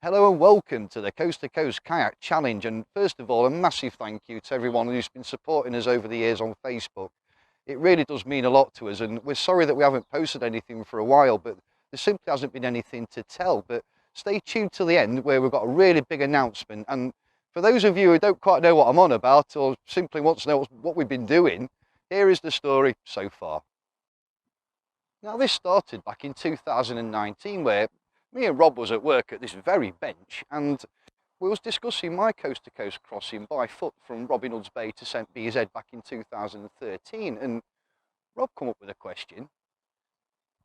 Hello and welcome to the Coast to Coast Kayak Challenge, and first of all a massive thank you to everyone who's been supporting us over the years on Facebook. It really does mean a lot to us, and we're sorry that we haven't posted anything for a while, but there simply hasn't been anything to tell. But stay tuned to the end where we've got a really big announcement, and for those of you who don't quite know what I'm on about or simply want to know what we've been doing, here is the story so far. Now this started back in 2019 where me and Rob was at work at this very bench and we was discussing my coast to coast crossing by foot from Robin Hood's Bay to St BZ back in 2013, and Rob come up with a question: do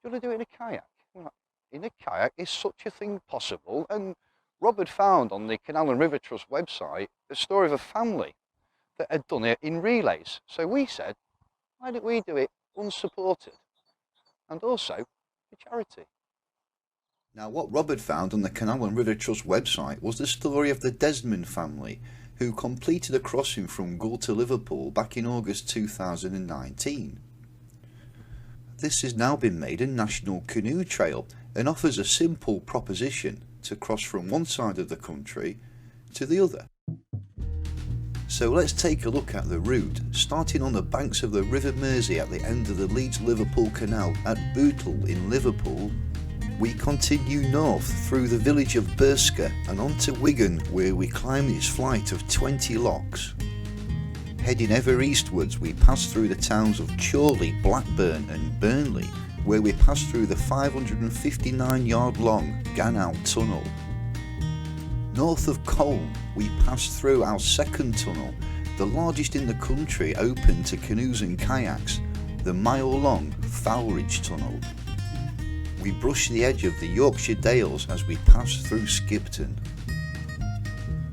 you want to do it in a kayak? We're like, in a kayak, is such a thing possible? And Rob had found on the Canal and River Trust website a story of a family that had done it in relays. So we said, why don't we do it unsupported and also for charity? Now, what Rob had found on the Canal and River Trust website was the story of the Desmond family, who completed a crossing from Gull to Liverpool back in August 2019. This has now been made a national canoe trail and offers a simple proposition to cross from one side of the country to the other. So let's take a look at the route, starting on the banks of the River Mersey at the end of the Leeds-Liverpool Canal at Bootle in Liverpool. We continue north through the village of Burska and on to Wigan, where we climb this flight of 20 locks. Heading ever eastwards, we pass through the towns of Chorley, Blackburn and Burnley, where we pass through the 559-yard long Ganow Tunnel. North of Colne, we pass through our second tunnel, the largest in the country open to canoes and kayaks, the mile-long Fowlridge Tunnel. We brush the edge of the Yorkshire Dales as we pass through Skipton.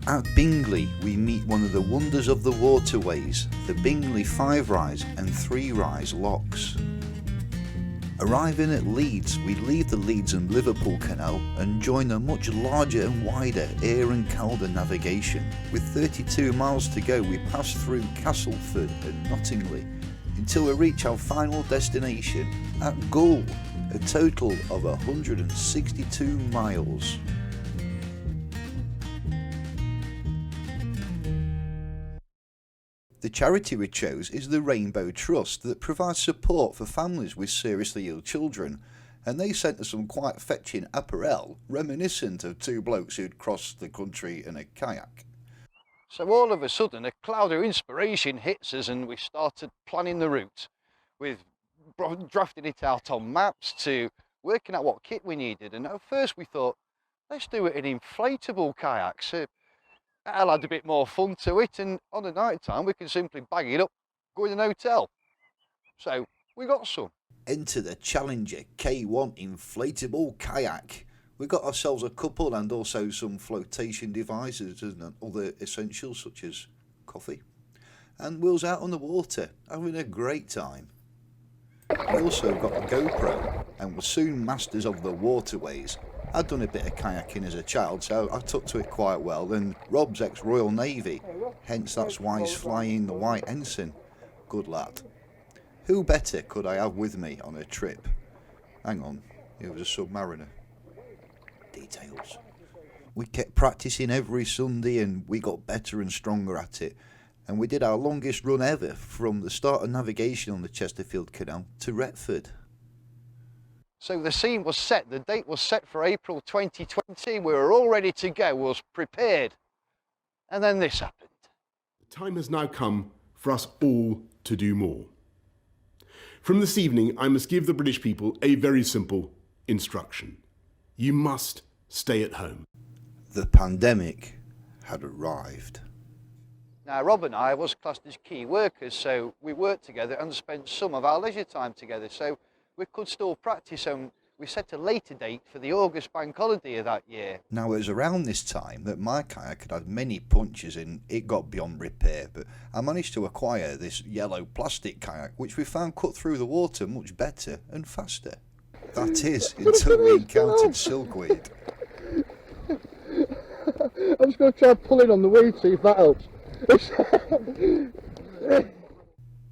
At Bingley, we meet one of the wonders of the waterways, the Bingley 5-rise and 3-rise locks. Arriving at Leeds, we leave the Leeds and Liverpool Canal and join a much larger and wider Ayr and Calder navigation. With 32 miles to go, we pass through Castleford and Nottingley until we reach our final destination at Gull, a total of 162 miles. The charity we chose is the Rainbow Trust that provides support for families with seriously ill children, and they sent us some quite fetching apparel reminiscent of two blokes who'd crossed the country in a kayak. So all of a sudden a cloud of inspiration hits us and we started planning the route, with drafting it out on maps to working out what kit we needed. And at first we thought, let's do it in inflatable kayaks. That'll add a bit more fun to it, and on the night time we can simply bag it up, go in an hotel. So we got some. Enter the Challenger K1 inflatable kayak. We got ourselves a couple and also some flotation devices and other essentials such as coffee. And we was out on the water having a great time. We also got a GoPro and were soon masters of the waterways. I'd done a bit of kayaking as a child, so I took to it quite well, and Rob's ex-Royal Navy, hence that's why he's flying the white ensign. Good lad. Who better could I have with me on a trip? Hang on, he was a submariner. Details. We kept practicing every Sunday and we got better and stronger at it. And we did our longest run ever from the start of navigation on the Chesterfield Canal to Retford. So the scene was set, the date was set for April 2020, we were all ready to go, we was prepared. And then this happened. The time has now come for us all to do more. From this evening, I must give the British people a very simple instruction. You must stay at home. The pandemic had arrived. Now Rob and I was classed as key workers, so we worked together and spent some of our leisure time together, so we could still practice, and we set a later date for the August bank holiday of that year. Now it was around this time that my kayak had had many punctures and it got beyond repair, but I managed to acquire this yellow plastic kayak which we found cut through the water much better and faster. That is, until we encountered silkweed. I'm just going to try pulling on the weed, see if that helps.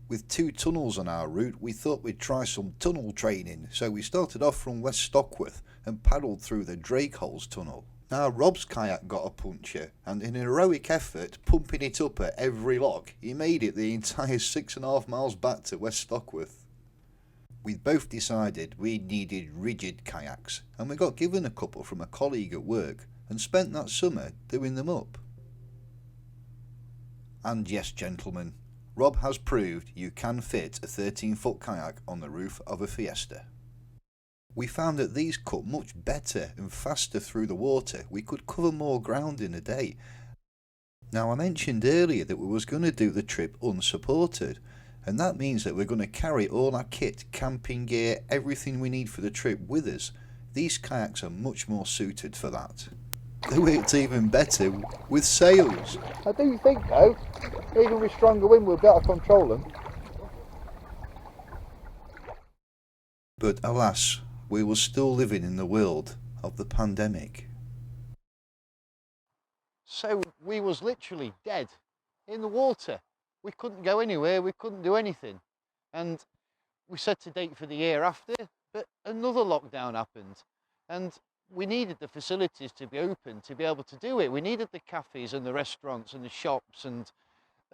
With 2 tunnels on our route, we thought we'd try some tunnel training, so we started off from West Stockworth and paddled through the Drakeholes Tunnel. Now Rob's kayak got a puncture, and in a heroic effort, pumping it up at every lock, he made it the entire 6.5 miles back to West Stockworth. We both decided we needed rigid kayaks, and we got given a couple from a colleague at work and spent that summer doing them up. And yes, gentlemen, Rob has proved you can fit a 13-foot kayak on the roof of a Fiesta. We found that these cut much better and faster through the water. We could cover more ground in a day. Now, I mentioned earlier that we was going to do the trip unsupported, and that means that we're going to carry all our kit, camping gear, everything we need for the trip with us. These kayaks are much more suited for that. They worked even better with sails. I do think though, even with stronger wind we'll be able to control them. But alas, we were still living in the world of the pandemic. So we was literally dead in the water. We couldn't go anywhere, we couldn't do anything. And we set a date for the year after, but another lockdown happened. And we needed the facilities to be open to be able to do it. We needed the cafes and the restaurants and the shops and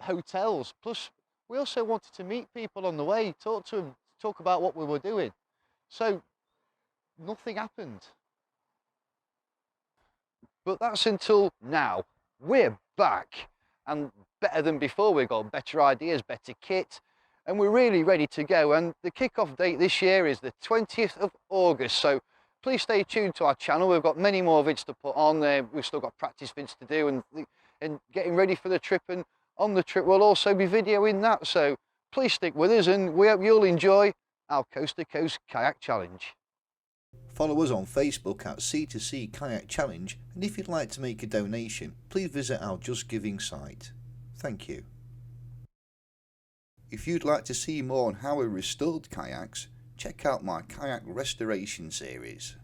hotels. Plus, we also wanted to meet people on the way, talk to them, talk about what we were doing. So, nothing happened. But that's until now. We're back, and better than before. We've got better ideas, better kit, and we're really ready to go. And the kick-off date this year is the 20th of August. So please stay tuned to our channel. We've got many more vids to put on there. We've still got practice vids to do and getting ready for the trip. And on the trip, we'll also be videoing that. So please stick with us, and we hope you'll enjoy our Coast to Coast Kayak Challenge. Follow us on Facebook at C2C Kayak Challenge, and if you'd like to make a donation, please visit our Just Giving site. Thank you. If you'd like to see more on how we restored kayaks, check out my kayak restoration series.